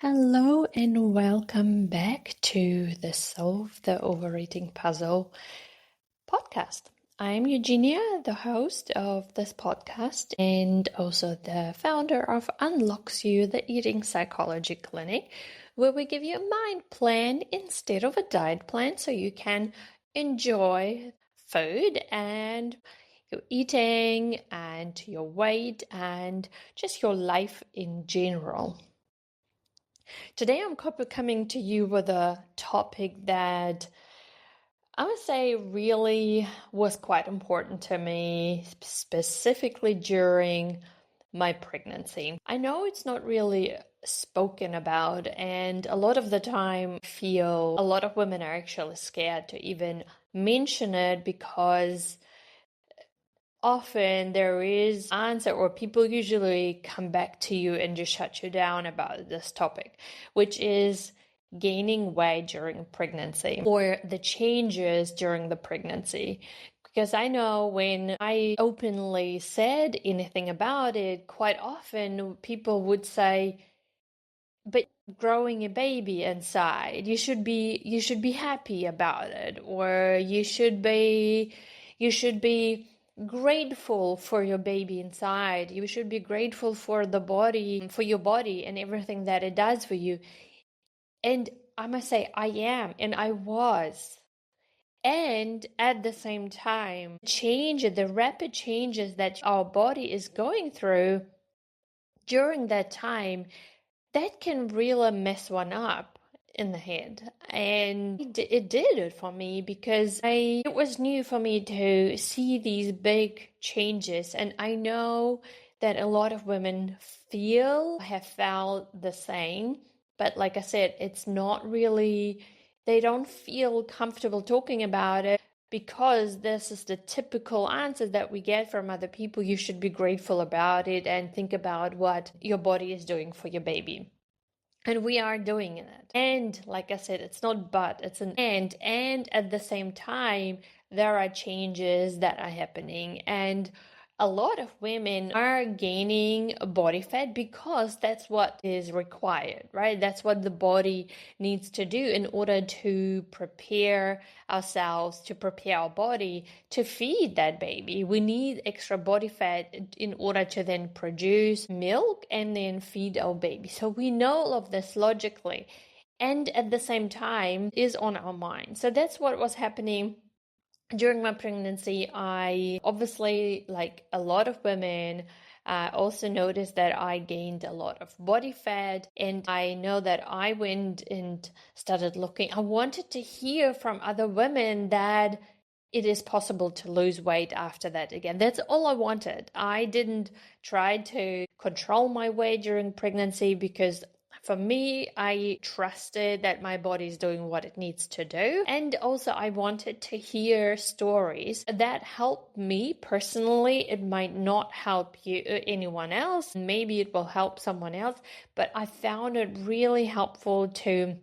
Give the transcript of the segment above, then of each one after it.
Hello and welcome back to the Solve the Overeating Puzzle podcast. I'm Eugenia, the host of this podcast and also the founder of Unlox'U, the eating psychology clinic, where we give you a mind plan instead of a diet plan so you can enjoy food and your eating and your weight and just your life in general. Today I'm coming to you with a topic that I would say really was quite important to me, specifically during my pregnancy. I know it's not really spoken about, and a lot of the time I feel a lot of women are actually scared to even mention it because often there is answer, or people usually come back to you and just shut you down about this topic, which is gaining weight during pregnancy or the changes during the pregnancy. Because I know when I openly said anything about it, quite often people would say, but growing a baby inside, you should be happy about it, or you should be grateful for your baby inside. You should be grateful for the body, for your body and everything that it does for you. And I must say, I am, and I was. And at the same time, the rapid changes that our body is going through during that time, that can really mess one up in the head. And it did it for me because it was new for me to see these big changes. And I know that a lot of women have felt the same. But like I said, it's not really, they don't feel comfortable talking about it because this is the typical answer that we get from other people. You should be grateful about it and think about what your body is doing for your baby. And we are doing it. And like I said, it's not but, it's an and. And at the same time, there are changes that are happening. And a lot of women are gaining body fat because that's what is required, right? That's what the body needs to do in order to prepare ourselves, to prepare our body to feed that baby. We need extra body fat in order to then produce milk and then feed our baby. So we know all of this logically, and at the same time is on our mind. So that's what was happening during my pregnancy. I obviously, like a lot of women, also noticed that I gained a lot of body fat, and I know that I went and started looking. I wanted to hear from other women that it is possible to lose weight after that again. That's all I wanted. I didn't try to control my weight during pregnancy because for me, I trusted that my body is doing what it needs to do. And also I wanted to hear stories that help me personally. It might not help you, anyone else. Maybe it will help someone else, but I found it really helpful to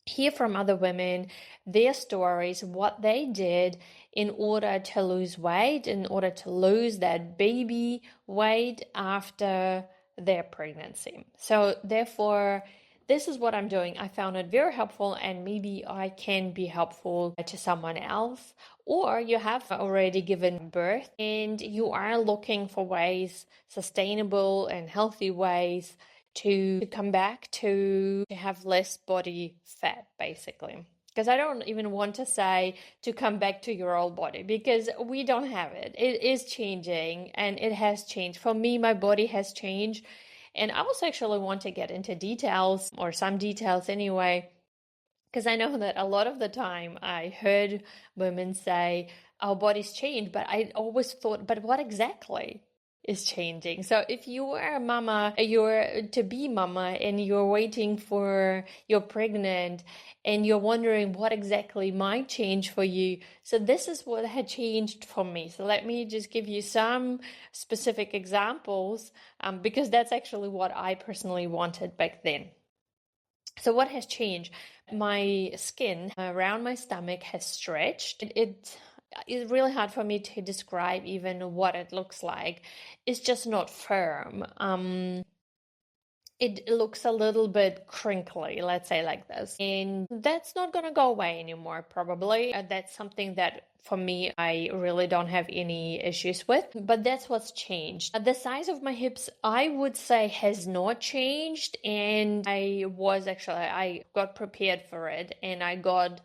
hear from other women, their stories, what they did in order to lose weight, in order to lose that baby weight after their pregnancy. So therefore, this is what I'm doing. I found it very helpful, and maybe I can be helpful to someone else. Or you have already given birth and you are looking for ways, sustainable and healthy ways to come back to have less body fat, basically. Because I don't even want to say to come back to your old body, because we don't have it. It is changing, and it has changed. For me, my body has changed. And I also actually want to get into details, or some details anyway, because I know that a lot of the time I heard women say, our bodies change, but I always thought, but what exactly is changing? So if you are a mama, you're to be mama, and you're waiting for, you're pregnant, and you're wondering what exactly might change for you. So this is what had changed for me. So let me just give you some specific examples, because that's actually what I personally wanted back then. So what has changed? My skin around my stomach has stretched. It's really hard for me to describe even what it looks like. It's just not firm. it looks a little bit crinkly, let's say like this. And that's not going to go away anymore, probably. That's something that for me, I really don't have any issues with, but that's what's changed. The size of my hips, I would say, has not changed. And I got prepared for it, and I got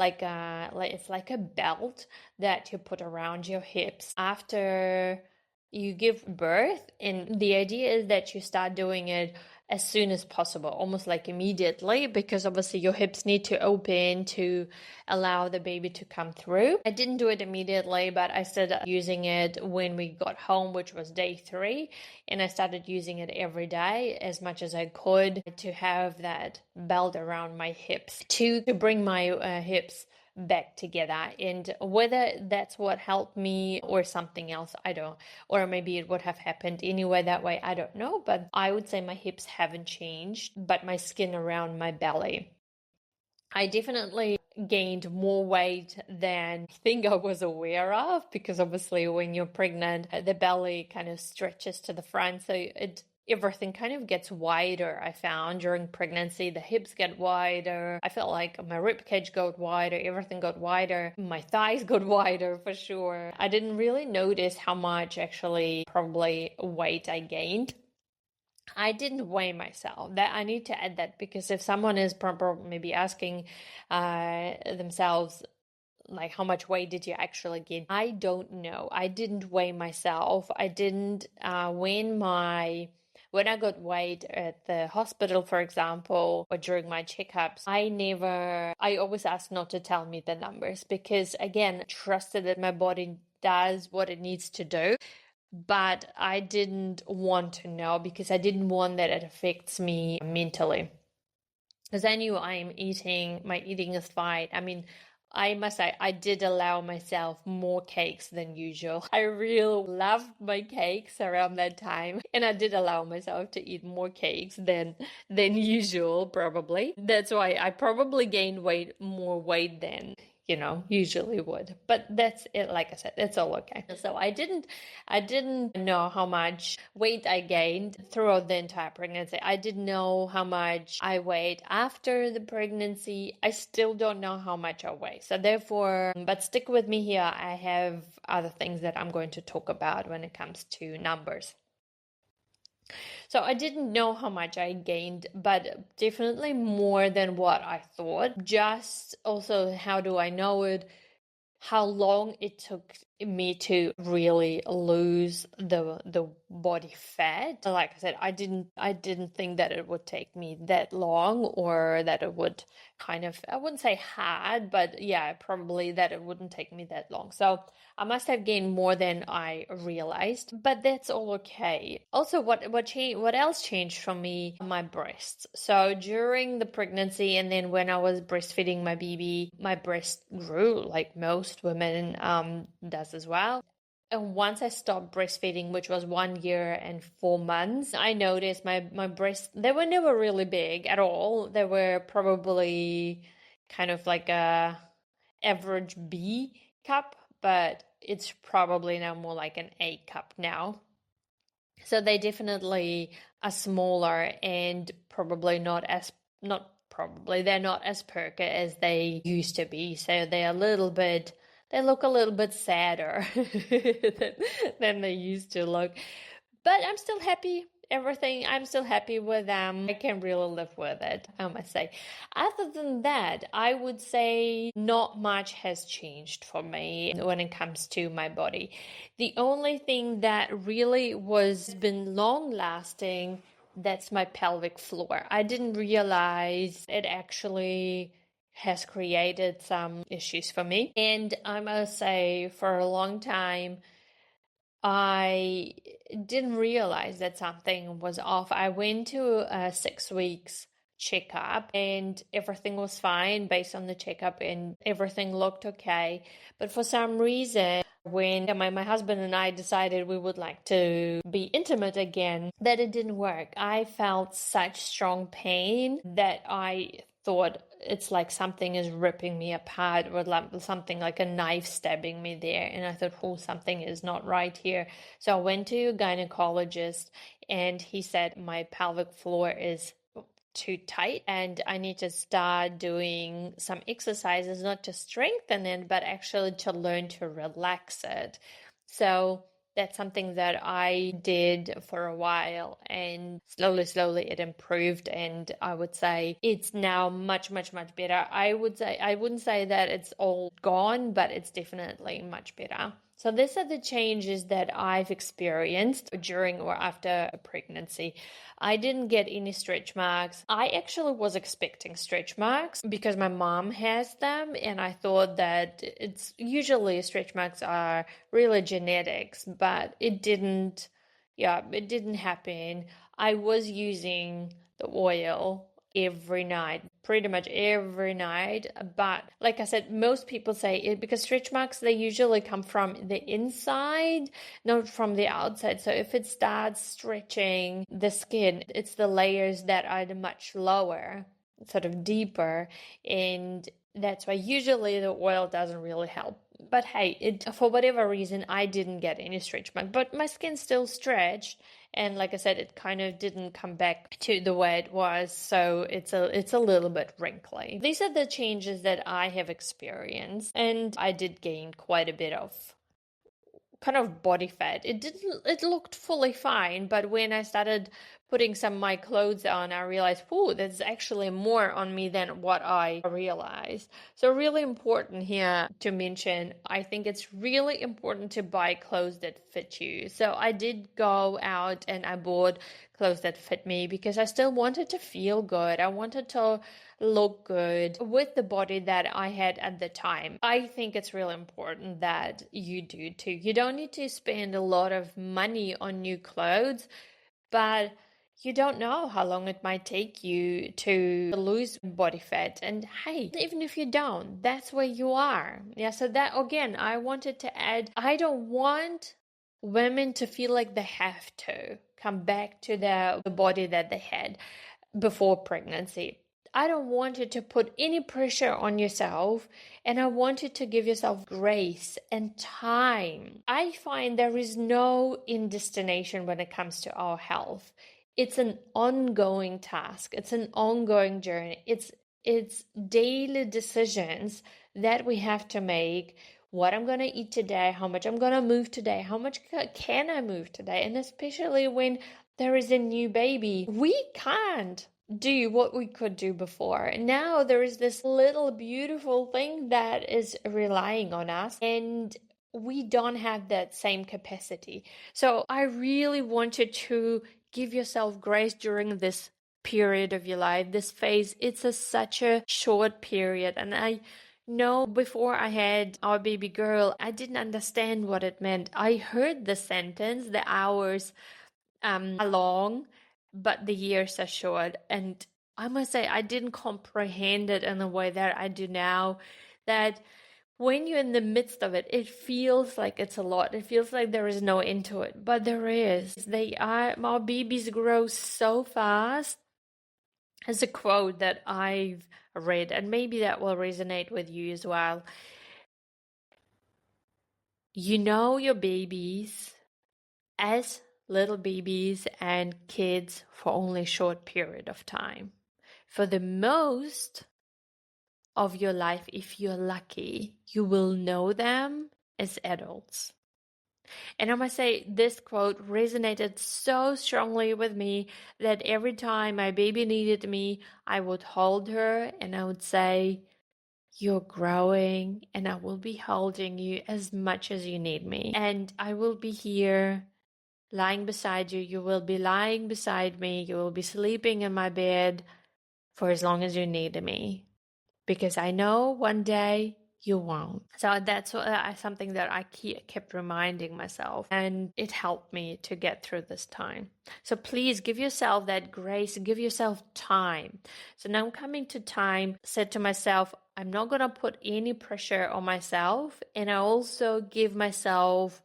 it's like a belt that you put around your hips after you give birth. And the idea is that you start doing it as soon as possible, almost like immediately, because obviously your hips need to open to allow the baby to come through. I didn't do it immediately, but I started using it when we got home, which was day 3, and I started using it every day as much as I could to have that belt around my hips to bring my hips back together. And whether that's what helped me or something else, I don't, or maybe it would have happened anyway that way, I don't know. But I would say my hips haven't changed, but my skin around my belly. I definitely gained more weight than I think I was aware of, because obviously when you're pregnant, the belly kind of stretches to the front, so everything kind of gets wider. I found during pregnancy, the hips get wider. I felt like my rib cage got wider, everything got wider. My thighs got wider for sure. I didn't really notice how much actually probably weight I gained. I didn't weigh myself. That I need to add that, because if someone is maybe asking themselves, like, how much weight did you actually gain? I don't know. I didn't weigh myself. I didn't when I got weighed at the hospital, for example, or during my checkups, I always ask not to tell me the numbers, because again, trusted that my body does what it needs to do. But I didn't want to know, because I didn't want that it affects me mentally. Because I knew my eating is fine. I mean, I must say, I did allow myself more cakes than usual. I really loved my cakes around that time, and I did allow myself to eat more cakes than usual, probably. That's why I probably gained more weight than usually would. But that's it. Like I said, it's all okay. So I didn't know how much weight I gained throughout the entire pregnancy. I didn't know how much I weighed after the pregnancy. I still don't know how much I weigh. So therefore, but stick with me here. I have other things that I'm going to talk about when it comes to numbers. So I didn't know how much I gained, but definitely more than what I thought. Just also, how do I know it? How long it took me to really lose the body fat. Like I said, I didn't think that it would take me that long, or that it would I wouldn't say hard, but yeah, probably that it wouldn't take me that long. So I must have gained more than I realized, but that's all okay. Also, what else changed for me? My breasts. So during the pregnancy, and then when I was breastfeeding my baby, my breast grew like most women does as well. And once I stopped breastfeeding, which was 1 year and 4 months, I noticed my breasts, they were never really big at all. They were probably kind of like a average B cup, but it's probably now more like an A cup now. So they definitely are smaller, and probably they're not as perky as they used to be. So they look a little bit sadder than they used to look. But I'm still happy. I'm still happy with them. I can really live with it, I must say. Other than that, I would say not much has changed for me when it comes to my body. The only thing that really been long lasting, that's my pelvic floor. I didn't realize it actually has created some issues for me. And I must say, for a long time, I didn't realize that something was off. I went to a 6 weeks checkup, and everything was fine based on the checkup, and everything looked okay. But for some reason, when my husband and I decided we would like to be intimate again, that it didn't work. I felt such strong pain that I thought it's like something is ripping me apart, or like something like a knife stabbing me there. And I thought, oh, something is not right here. So I went to a gynecologist, and he said my pelvic floor is too tight and I need to start doing some exercises, not to strengthen it, but actually to learn to relax it. So that's something that I did for a while, and slowly it improved. And I would say it's now much, much, much better. I wouldn't say that it's all gone, but it's definitely much better. So these are the changes that I've experienced during or after a pregnancy. I didn't get any stretch marks. I actually was expecting stretch marks because my mom has them, and I thought that it's usually stretch marks are really genetics, but it didn't. Yeah, it didn't happen. I was using the oil every night, pretty much every night. But like I said, most people say it because stretch marks, they usually come from the inside, not from the outside. So if it starts stretching the skin, it's the layers that are much lower, sort of deeper, and that's why usually the oil doesn't really help. But hey, for whatever reason, I didn't get any stretch mark, but my skin still stretched. And like I said, it kind of didn't come back to the way it was, so it's a little bit wrinkly. These are the changes that I have experienced, and I did gain quite a bit of kind of body fat. It looked fully fine, but when I started putting some of my clothes on, I realized, whoa, there's actually more on me than what I realized. So really important here to mention, I think it's really important to buy clothes that fit you. So I did go out and I bought clothes that fit me because I still wanted to feel good. I wanted to look good with the body that I had at the time. I think it's really important that you do too. You don't need to spend a lot of money on new clothes, but you don't know how long it might take you to lose body fat. And hey, even if you don't, that's where you are. Yeah, so that again, I wanted to add, I don't want women to feel like they have to come back to the body that they had before pregnancy. I don't want you to put any pressure on yourself, and I want you to give yourself grace and time. I find there is no end destination when it comes to our health. It's an ongoing task. It's an ongoing journey. It's daily decisions that we have to make. What I'm going to eat today, how much I'm going to move today, how much can I move today? And especially when there is a new baby, we can't do what we could do before. Now there is this little beautiful thing that is relying on us, and we don't have that same capacity. So I really wanted to give yourself grace during this period of your life, this phase. It's such a short period, and I know before I had our baby girl, I didn't understand what it meant. I heard the sentence, the hours are long, but the years are short. And I must say, I didn't comprehend it in the way that I do now. That when you're in the midst of it, it feels like it's a lot. It feels like there is no end to it, but there is. Our babies grow so fast. There's a quote that I've read, and maybe that will resonate with you as well. You know your babies as little babies and kids for only a short period of time. For the most of your life, if you're lucky, you will know them as adults. And I must say, this quote resonated so strongly with me that every time my baby needed me, I would hold her and I would say, you're growing and I will be holding you as much as you need me. And I will be here lying beside you. You will be lying beside me. You will be sleeping in my bed for as long as you need me. Because I know one day you won't. So that's something that I kept reminding myself, and it helped me to get through this time. So please give yourself that grace, give yourself time. So now I'm coming to time, said to myself, I'm not going to put any pressure on myself, and I also give myself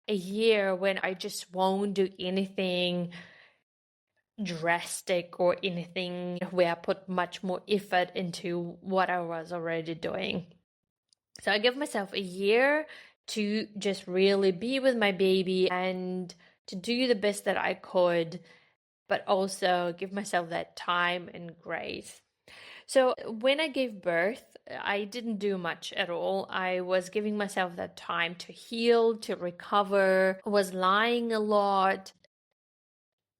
a year when I just won't do anything drastic or anything where I put much more effort into what I was already doing. So I give myself a year to just really be with my baby and to do the best that I could, but also give myself that time and grace. So when I gave birth, I didn't do much at all. I was giving myself that time to heal, to recover, was lying a lot,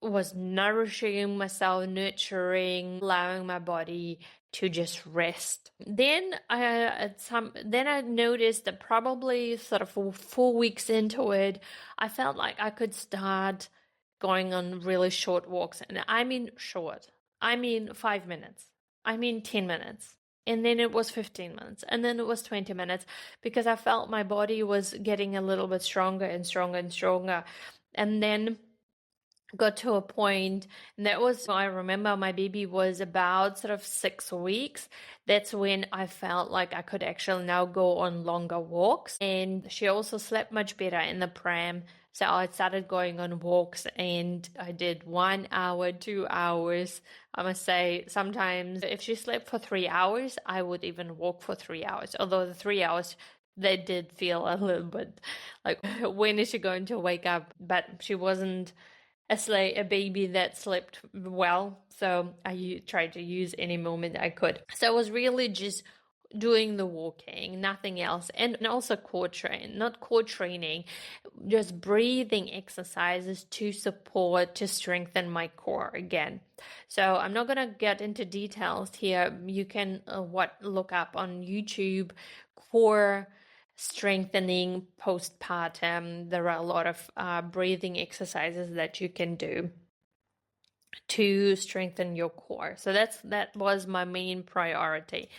was nourishing myself, nurturing, allowing my body to just rest. Then I noticed that probably sort of 4 weeks into it, I felt like I could start going on really short walks. And I mean short. I mean 5 minutes. I mean 10 minutes. And then it was 15 minutes. And then it was 20 minutes because I felt my body was getting a little bit stronger and stronger and stronger. And then got to a point, and that was, I remember my baby was about sort of 6 weeks. That's when I felt like I could actually now go on longer walks. And she also slept much better in the pram. So I started going on walks and I did 1 hour, 2 hours. I must say, sometimes if she slept for 3 hours, I would even walk for 3 hours. Although the 3 hours, they did feel a little bit like, when is she going to wake up? But she wasn't a baby that slept well. So I tried to use any moment I could. So I was really just doing the walking, nothing else. And also not core training, just breathing exercises to support, to strengthen my core again. So I'm not going to get into details here. You can look up on YouTube core strengthening postpartum. There are a lot of breathing exercises that you can do to strengthen your core. So that was my main priority.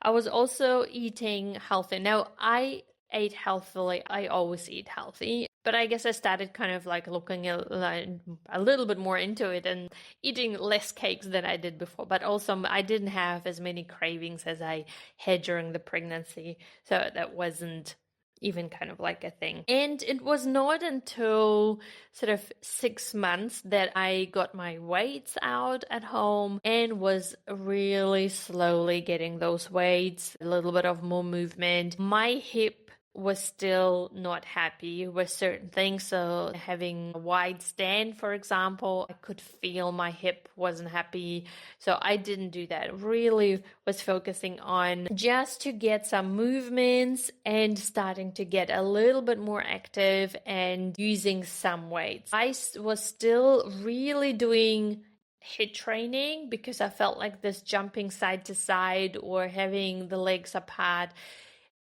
I was also eating healthy. Now, I ate healthily. I always eat healthy, but I guess I started kind of like looking a little bit more into it and eating less cakes than I did before. But also, I didn't have as many cravings as I had during the pregnancy, so that wasn't even kind of like a thing. And it was not until sort of 6 months that I got my weights out at home and was really slowly getting those weights, a little bit of more movement. My hip was still not happy with certain things. So having a wide stand, for example, I could feel my hip wasn't happy. So I didn't do that. Really was focusing on just to get some movements and starting to get a little bit more active and using some weights. I was still really doing HIIT training because I felt like this jumping side to side or having the legs apart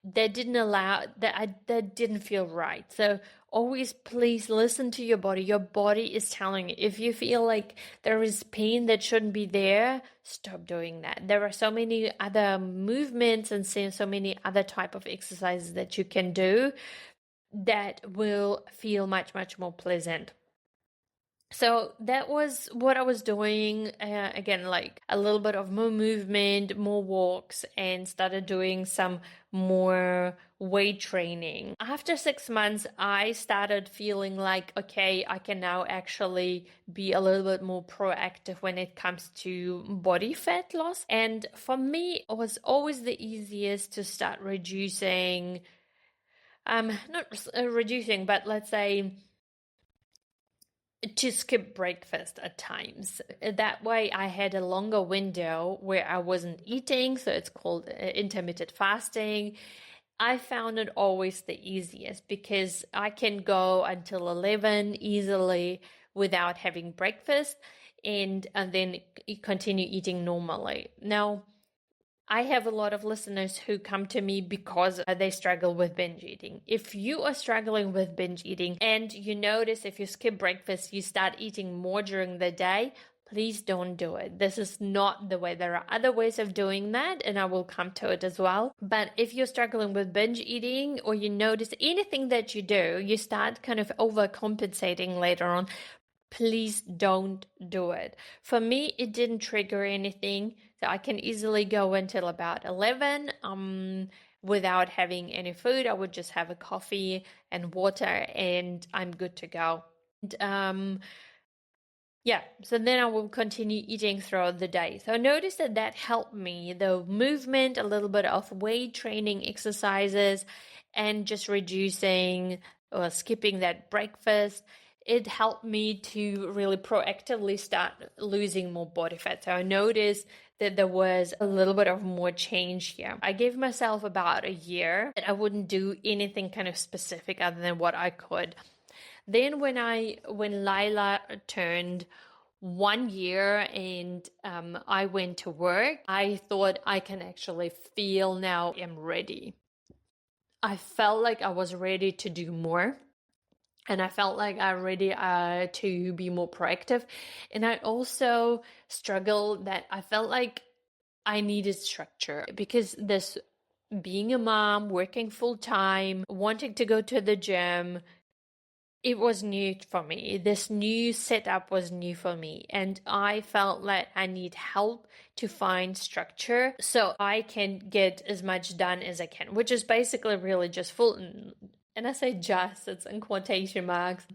that didn't feel right. So always please listen to your body. Your body is telling you. If you feel like there is pain that shouldn't be there, stop doing that. There are so many other movements and so many other type of exercises that you can do that will feel much, much more pleasant. So that was what I was doing. Again, like a little bit of more movement, more walks, and started doing some more weight training. After 6 months, I started feeling like, okay, I can now actually be a little bit more proactive when it comes to body fat loss. And for me, it was always the easiest to start reducing, not reducing, but let's say, to skip breakfast at times. That way I had a longer window where I wasn't eating, so it's called intermittent fasting. I found it always the easiest because I can go until 11 easily without having breakfast and then continue eating normally. Now, I have a lot of listeners who come to me because they struggle with binge eating. If you are struggling with binge eating and you notice if you skip breakfast, you start eating more during the day, please don't do it. This is not the way. There are other ways of doing that, and I will come to it as well. But if you're struggling with binge eating or you notice anything that you do, you start kind of overcompensating later on, please don't do it. For me, it didn't trigger anything. So I can easily go until about 11 without having any food. I would just have a coffee and water and I'm good to go. And, Yeah, so then I will continue eating throughout the day. So I noticed that that helped me. The movement, a little bit of weight training exercises, and just reducing or skipping that breakfast. It helped me to really proactively start losing more body fat. So I noticed that there was a little bit of more change here. I gave myself about a year that I wouldn't do anything kind of specific other than what I could. Then when Lila turned 1 year and I went to work, I thought I can actually feel now I'm ready. I felt like I was ready to do more. And I felt like I ready to be more proactive. And I also struggled that I felt like I needed structure because this being a mom, working full time, wanting to go to the gym, it was new for me. This new setup was new for me. And I felt like I need help to find structure so I can get as much done as I can, which is basically really just full. And I say just, it's in quotation marks,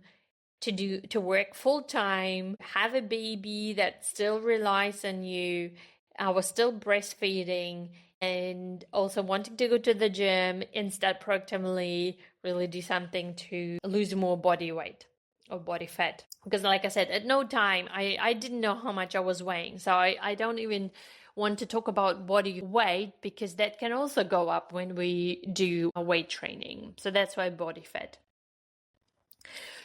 to work full time, have a baby that still relies on you. I was still breastfeeding and also wanting to go to the gym and start proactively really do something to lose more body weight or body fat. Because like I said, at no time I didn't know how much I was weighing. So I don't even want to talk about body weight because that can also go up when we do weight training. So that's why body fat.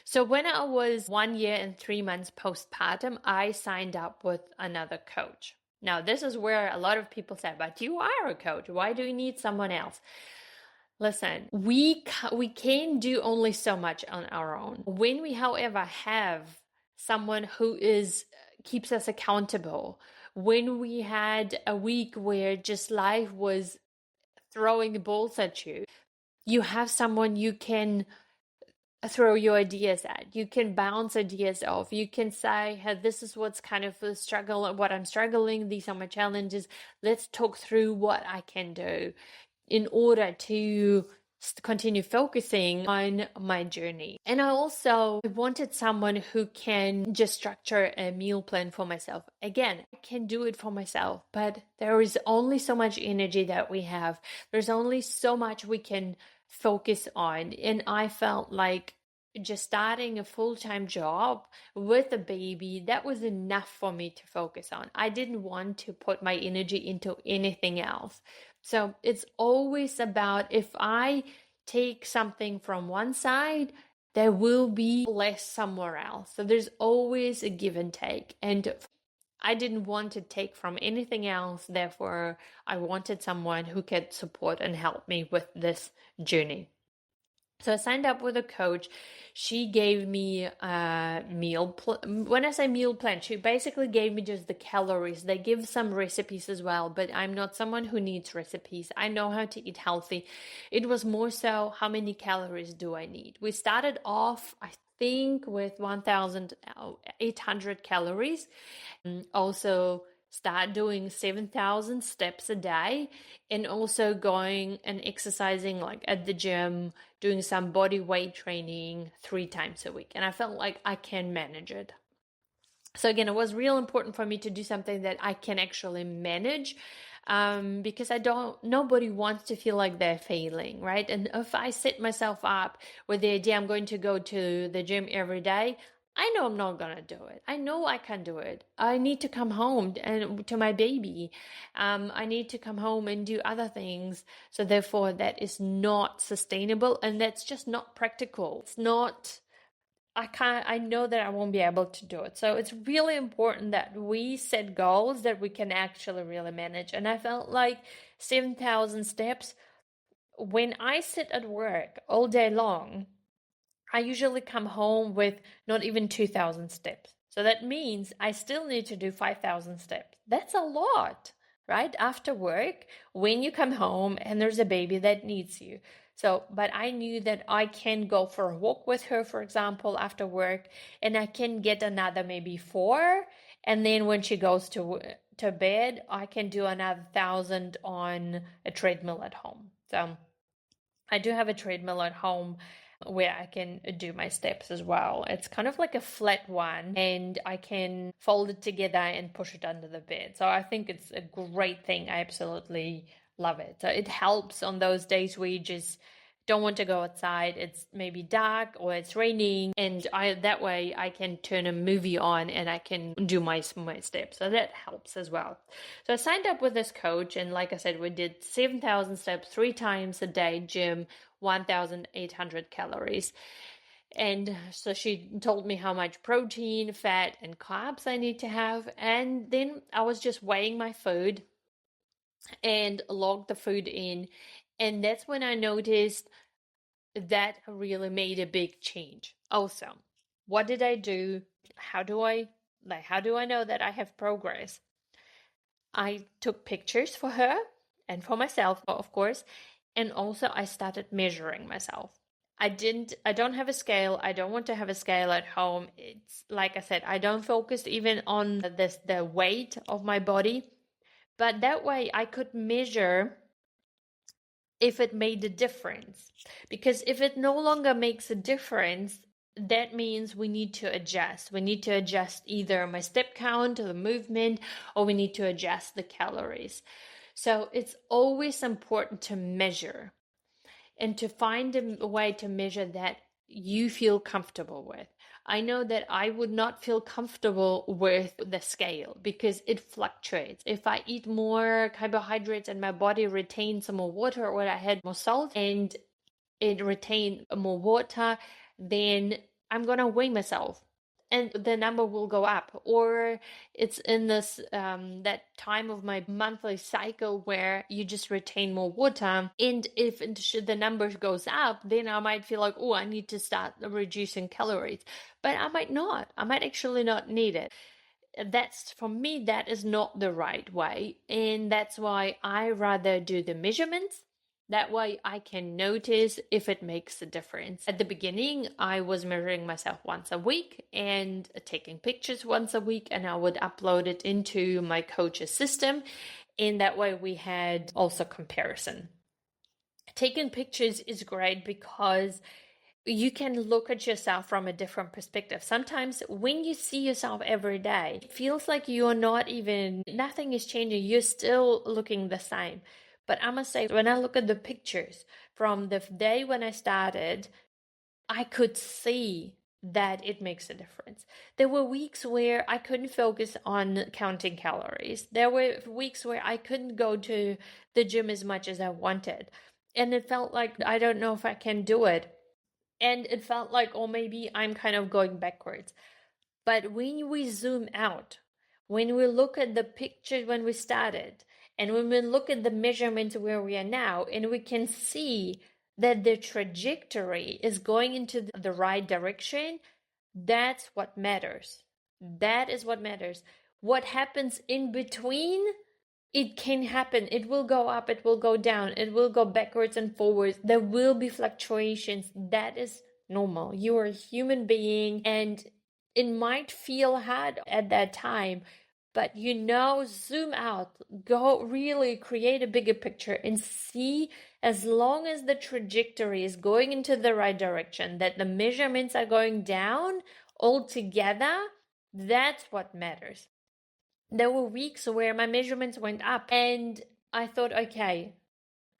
So when I was 1 year and 3 months postpartum, I signed up with another coach. Now, this is where a lot of people say, but you are a coach. Why do you need someone else? Listen, we can do only so much on our own. When we, however, have someone who keeps us accountable, when we had a week where just life was throwing balls at you, you have someone you can throw your ideas at. You can bounce ideas off. You can say, hey, this is what's kind of a struggle, what I'm struggling. These are my challenges. Let's talk through what I can do in order to continue focusing on my journey. And I also wanted someone who can just structure a meal plan for myself. Again, I can do it for myself, but there is only so much energy that we have. There's only so much we can focus on. And I felt like just starting a full-time job with a baby, that was enough for me to focus on. I didn't want to put my energy into anything else. So it's always about if I take something from one side, there will be less somewhere else. So there's always a give and take. And I didn't want to take from anything else. Therefore, I wanted someone who could support and help me with this journey. So I signed up with a coach. She gave me a when I say meal plan, she basically gave me just the calories. They give some recipes as well, but I'm not someone who needs recipes. I know how to eat healthy. It was more so how many calories do I need? We started off, I think, with 1,800 calories. Also start doing 7,000 steps a day and also going and exercising like at the gym, doing some body weight training 3 times a week. And I felt like I can manage it. So again, it was real important for me to do something that I can actually manage, because nobody wants to feel like they're failing, right? And if I set myself up with the idea I'm going to go to the gym every day, I know I'm not going to do it. I know I can do it. I need to come home and to my baby. I need to come home and do other things. So therefore that is not sustainable and that's just not practical. It's not, I know that I won't be able to do it. So it's really important that we set goals that we can actually really manage. And I felt like 7,000 steps, when I sit at work all day long, I usually come home with not even 2,000 steps. So that means I still need to do 5,000 steps. That's a lot, right? After work, when you come home and there's a baby that needs you. So, but I knew that I can go for a walk with her, for example, after work, and I can get another maybe 4. And then when she goes to bed, I can do another 1,000 on a treadmill at home. So I do have a treadmill at home where I can do my steps as well. It's kind of like a flat one, and I can fold it together and push it under the bed. So I think it's a great thing. I absolutely love it. So it helps on those days where you just don't want to go outside. It's maybe dark or it's raining, and that way I can turn a movie on and I can do my steps. So that helps as well. So I signed up with this coach, and like I said, we did 7,000 steps 3 times a day, gym, 1,800 calories. And so she told me how much protein, fat, and carbs I need to have. And then I was just weighing my food and logged the food in. And that's when I noticed that really made a big change. Also, what did I do? How do I know that I have progress? I took pictures for her and for myself, of course, and also I started measuring myself. I don't have a scale. I don't want to have a scale at home. It's like I said, I don't focus even on the weight of my body, but that way I could measure if it made a difference. Because if it no longer makes a difference, that means we need to adjust. We need to adjust either my step count or the movement, or we need to adjust the calories. So it's always important to measure and to find a way to measure that you feel comfortable with. I know that I would not feel comfortable with the scale because it fluctuates. If I eat more carbohydrates and my body retains some more water, or I had more salt and it retained more water, then I'm going to weigh myself and the number will go up. Or it's in this that time of my monthly cycle where you just retain more water, and if the number goes up, then I might feel like, oh, I need to start reducing calories, but I might actually not need it. That's, for me, that is not the right way, and that's why I rather do the measurements. That way I can notice if it makes a difference. At the beginning, I was measuring myself once a week and taking pictures once a week, and I would upload it into my coach's system. And that way we had also comparison. Taking pictures is great because you can look at yourself from a different perspective. Sometimes when you see yourself every day, it feels like nothing is changing. You're still looking the same. But I must say, when I look at the pictures from the day when I started, I could see that it makes a difference. There were weeks where I couldn't focus on counting calories. There were weeks where I couldn't go to the gym as much as I wanted. And it felt like, I don't know if I can do it. And it felt like, oh, maybe I'm kind of going backwards. But when we zoom out, when we look at the picture when we started, and when we look at the measurements where we are now, and we can see that the trajectory is going into the right direction, that's what matters. That is what matters. What happens in between, it can happen. It will go up, it will go down, it will go backwards and forwards. There will be fluctuations. That is normal. You are a human being, and it might feel hard at that time, but zoom out, go really create a bigger picture and see, as long as the trajectory is going into the right direction, that the measurements are going down altogether, that's what matters. There were weeks where my measurements went up and I thought, okay,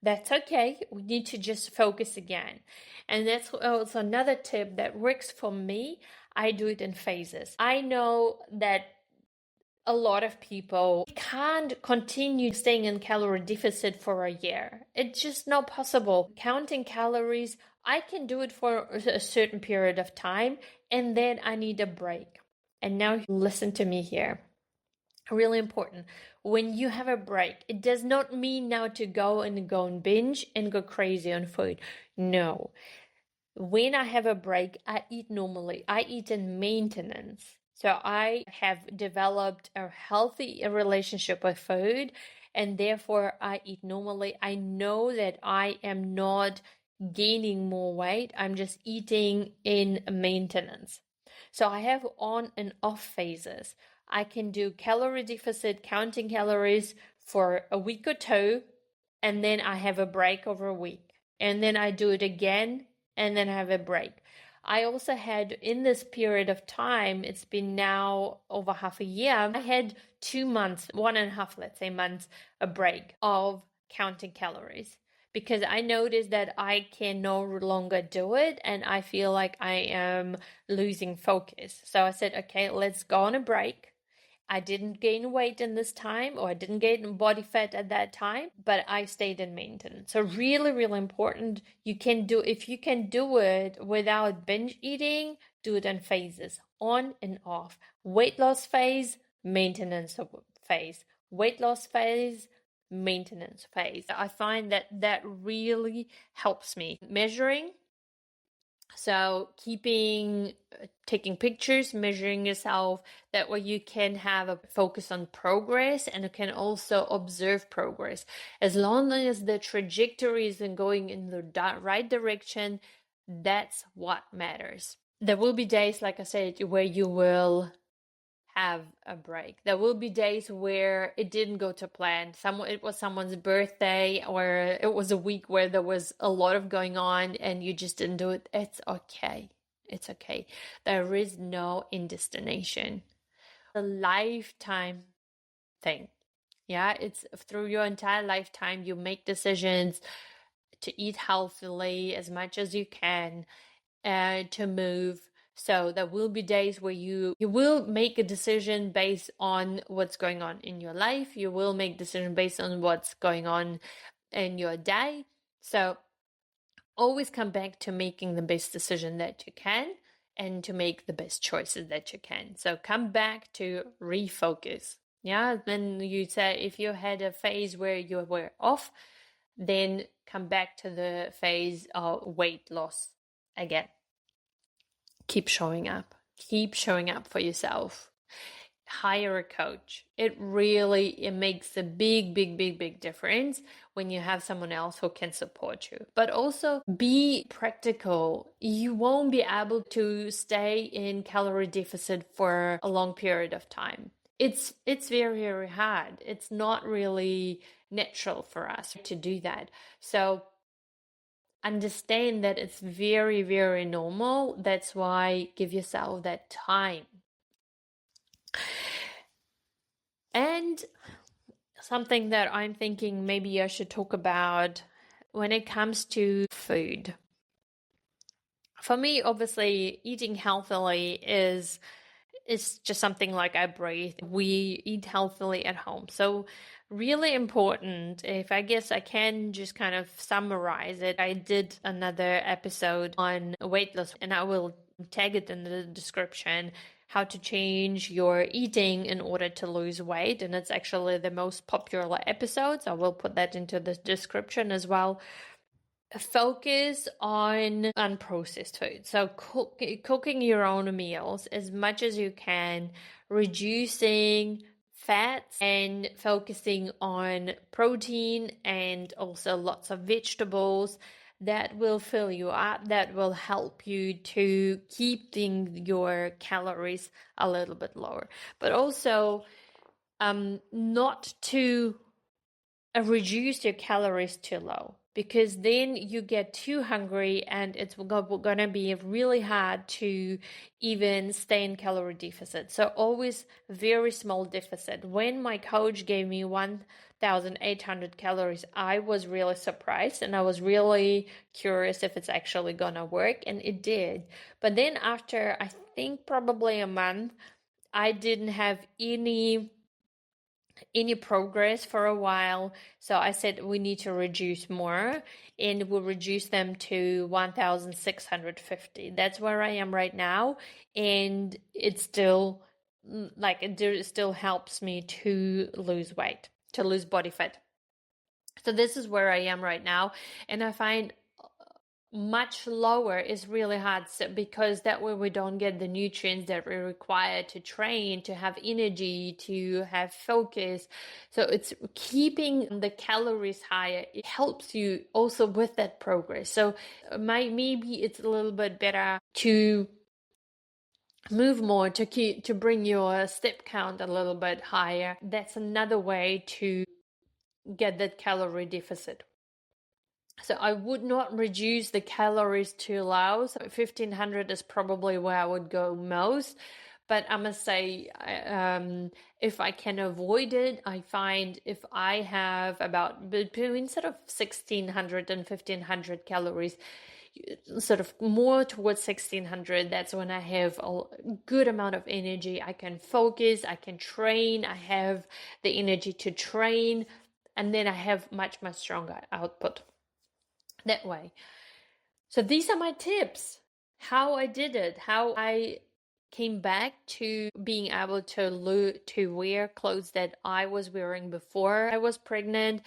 that's okay. We need to just focus again. And that's also another tip that works for me. I do it in phases. I know that a lot of people can't continue staying in calorie deficit for a year. It's just not possible. Counting calories, I can do it for a certain period of time and then I need a break. And now listen to me here. Really important. When you have a break, it does not mean now to go and binge and go crazy on food. No. When I have a break, I eat normally. I eat in maintenance. So I have developed a healthy relationship with food, and therefore I eat normally. I know that I am not gaining more weight. I'm just eating in maintenance. So I have on and off phases. I can do calorie deficit, counting calories for a week or two, and then I have a break over a week. And then I do it again and then have a break. I also had, in this period of time, it's been now over half a year, I had 2 months, 1.5, let's say, months, a break of counting calories, because I noticed that I can no longer do it and I feel like I am losing focus. So I said, okay, let's go on a break. I didn't gain weight in this time, or I didn't gain body fat at that time, but I stayed in maintenance. So really, really important. If you can do it without binge eating, do it in phases, on and off. Weight loss phase, maintenance phase. Weight loss phase, maintenance phase. I find that that really helps me. Measuring, so taking pictures, measuring yourself, that way you can have a focus on progress and you can also observe progress. As long as the trajectory is going in the right direction, that's what matters. There will be days, like I said, where you will have a break. There will be days where it didn't go to plan. It was someone's birthday, or it was a week where there was a lot of going on and you just didn't do it. It's okay. It's okay. There is no end destination. A lifetime thing. Yeah, it's through your entire lifetime you make decisions to eat healthily as much as you can, to move. So there will be days where you will make a decision based on what's going on in your life. You will make decision based on what's going on in your day. So always come back to making the best decision that you can and to make the best choices that you can. So come back to refocus. Yeah, then you say, if you had a phase where you were off, then come back to the phase of weight loss again. Keep showing up. Keep showing up for yourself. Hire a coach. It makes a big difference when you have someone else who can support you. But also be practical. You won't be able to stay in calorie deficit for a long period of time. It's very hard. It's not really natural for us to do that. So understand that it's very normal. That's why give yourself that time. And something that I'm thinking maybe I should talk about when it comes to food. For me, obviously, eating healthily is just something like I breathe. We eat healthily at home. So really important. If I guess I can just kind of summarize it, I did another episode on weight loss, and I will tag it in the description, how to change your eating in order to lose weight. And it's actually the most popular episodes. I will put that into the description as well. Focus on unprocessed food. So cooking your own meals as much as you can, reducing fats and focusing on protein and also lots of vegetables. That will fill you up. That will help you to keep your calories a little bit lower. But also not to reduce your calories too low, because then you get too hungry and it's going to be really hard to even stay in calorie deficit. So always very small deficit. When my coach gave me 1,800 calories, I was really surprised and I was really curious if it's actually going to work, and it did. But then after, I think probably a month, I didn't have any progress for a while. So I said we need to reduce more, and we'll reduce them to 1,650. That's where I am right now. And it's still it still helps me to lose weight, to lose body fat. So this is where I am right now. And I find much lower is really hard, because that way we don't get the nutrients that we require to train, to have energy, to have focus. So it's keeping the calories higher. It helps you also with that progress. So maybe it's a little bit better to move more, to bring your step count a little bit higher. That's another way to get that calorie deficit. So I would not reduce the calories too low. So 1500 is probably where I would go most. But I must say, if I can avoid it, I find if I have about between sort of 1600 and 1500 calories, sort of more towards 1600, that's when I have a good amount of energy. I can focus, I can train, I have the energy to train, and then I have much, much stronger output that way. So these are my tips. How I did it, how I came back to being able to wear clothes that I was wearing before I was pregnant.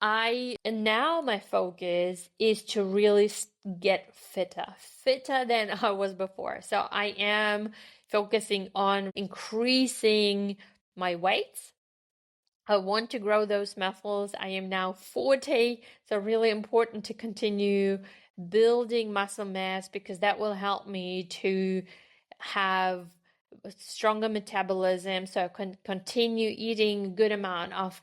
And now my focus is to really get fitter than I was before. So I am focusing on increasing my weights. I want to grow those muscles. I am now 40, so really important to continue building muscle mass because that will help me to have a stronger metabolism, so I can continue eating good amount of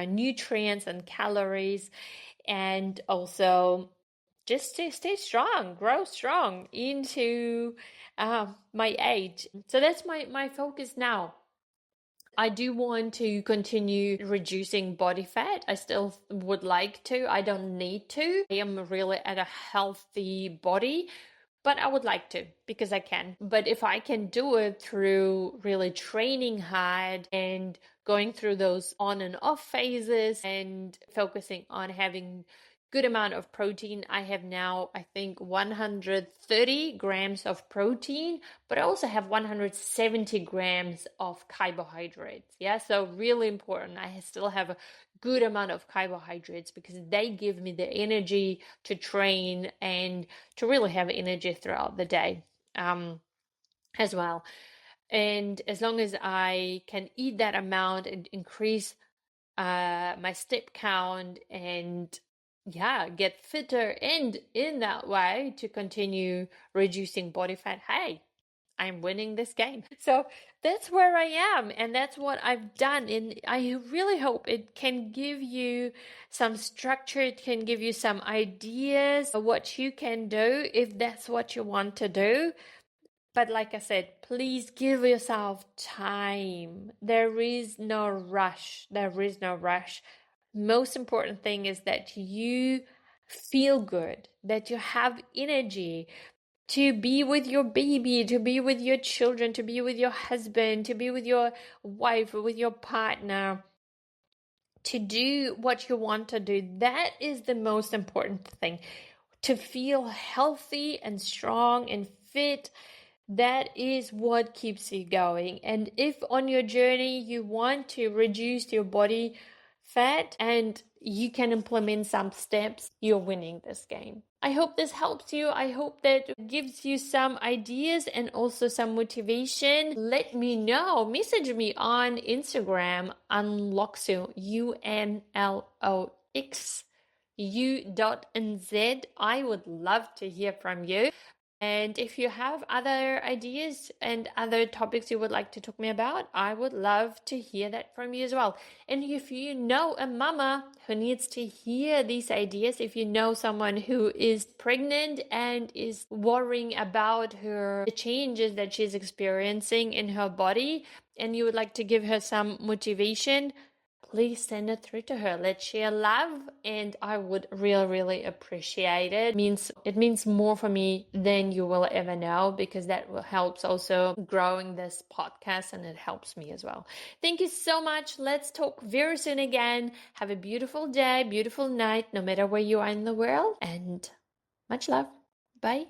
nutrients and calories, and also just to stay strong, grow strong into my age. So that's my focus now. I do want to continue reducing body fat. I still would like to. I don't need to. I am really at a healthy body, but I would like to because I can. But if I can do it through really training hard and going through those on and off phases and focusing on having good amount of protein. I have now, I think, 130 grams of protein, but I also have 170 grams of carbohydrates. Yeah, so really important. I still have a good amount of carbohydrates because they give me the energy to train and to really have energy throughout the day as well. And as long as I can eat that amount and increase my step count and get fitter and in that way to continue reducing body fat, hey, I'm winning this game. So that's where I am, and that's what I've done. And I really hope it can give you some structure, it can give you some ideas of what you can do if that's what you want to do. But like I said, please give yourself time. There is no rush. There is no rush. Most important thing is that you feel good, that you have energy to be with your baby, to be with your children, to be with your husband, to be with your wife, or with your partner, to do what you want to do. That is the most important thing. To feel healthy and strong and fit, that is what keeps you going. And if on your journey you want to reduce your body fat and you can implement some steps, you're winning this game. I hope this helps you. I hope that gives you some ideas and also some motivation. Let me know. Message me on Instagram, Unlox'U, UNLOX'U.NZ. I would love to hear from you. And if you have other ideas and other topics you would like to talk to me about, I would love to hear that from you as well. And if you know a mama who needs to hear these ideas, if you know someone who is pregnant and is worrying about the changes that she's experiencing in her body, and you would like to give her some motivation, please send it through to her. Let's share love, and I would really, really appreciate it. It means more for me than you will ever know, because that helps also growing this podcast, and it helps me as well. Thank you so much. Let's talk very soon again. Have a beautiful day, beautiful night, no matter where you are in the world, and much love. Bye.